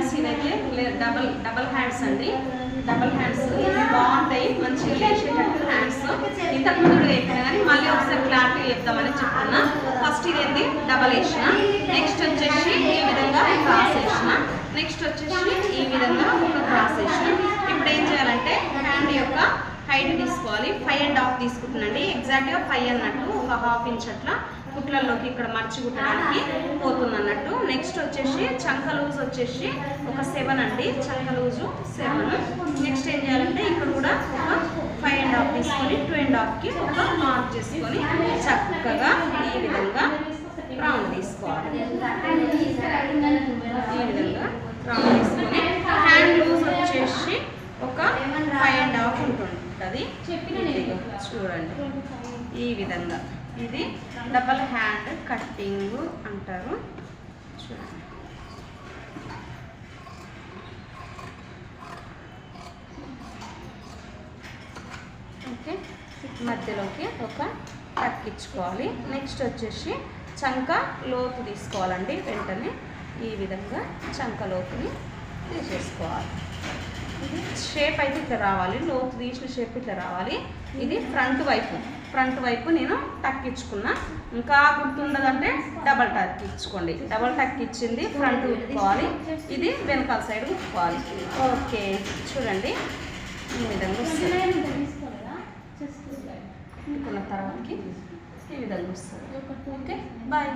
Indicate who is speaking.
Speaker 1: Hands ఇదైతే double hands అండి. Double hands బాగుంటాయి, మంచిగా లేచేటట్టు హ్యాండ్స్. ఇంతకుముందు వేసిన కానీ మళ్ళీ ఒకసారి క్లారిటీ చెప్తామని చెప్తున్నా. ఫస్ట్ ఇదేంటి డబల్ వేసిన, నెక్స్ట్ వచ్చేసి ఈ విధంగా క్రాస్ వేసిన, నెక్స్ట్ వచ్చేసి ఈ విధంగా ఒక క్రాస్ వేసిన. ఇప్పుడు ఏం చేయాలంటే హ్యాండ్ యొక్క హైట్ తీసుకోవాలి. 5.5 తీసుకుంటున్నాండి. ఎగ్జాక్ట్గా 5 అన్నట్టు, ఒక 1/2 ఇంచ్ అట్లా కుట్లలోకి ఇక్కడ మర్చి కుట్టడానికి పోతుంది అన్నట్టు. నెక్స్ట్ వచ్చేసి చంక లూజ్ వచ్చేసి ఒక 7 అండి. చంక లూజు 7. నెక్స్ట్ ఏం చేయాలంటే ఇక్కడ కూడా ఒక 5.5 తీసుకొని 2.5కి ఒక మార్క్ చేసుకొని చక్కగా ఈ విధంగా రౌండ్ తీసుకోవాలి. ఈ విధంగా రౌండ్ తీసుకొని హ్యాండ్ లూజ్ వచ్చేసి ఒక 5.5 ఉంటుంది. చూడండి ఈ విధంగా. ఇది డబల్ హ్యాండ్ కట్టింగ్ అంటారు. చూడండి ఓకే, మధ్యలోకి ఒక టక్ ఇచ్చుకోవాలి. నెక్స్ట్ వచ్చేసి చంక లోతు తీసుకోవాలండి. వెంటనే ఈ విధంగా చంక లోతుని తీసేసుకోవాలి. ఇది షేప్ అయితే ఇట్లా రావాలి, లోతు తీసిన షేప్ ఇట్లా రావాలి. ఇది ఫ్రంట్ వైపు నేను టక్ ఇచ్చుకున్నా. ఇంకా గుర్తుండదంటే డబల్ టక్ ఇచ్చుకోండి. డబల్ టక్ ఇచ్చింది ఫ్రంట్ కుట్టుకోవాలి, ఇది వెనకాల సైడ్ కుట్టుకోవాలి. ఓకే చూడండి ఈ విధంగా వస్తుంది. కుట్టుకున్న తర్వాతకి ఈ విధంగా వస్తుంది. Okay bye.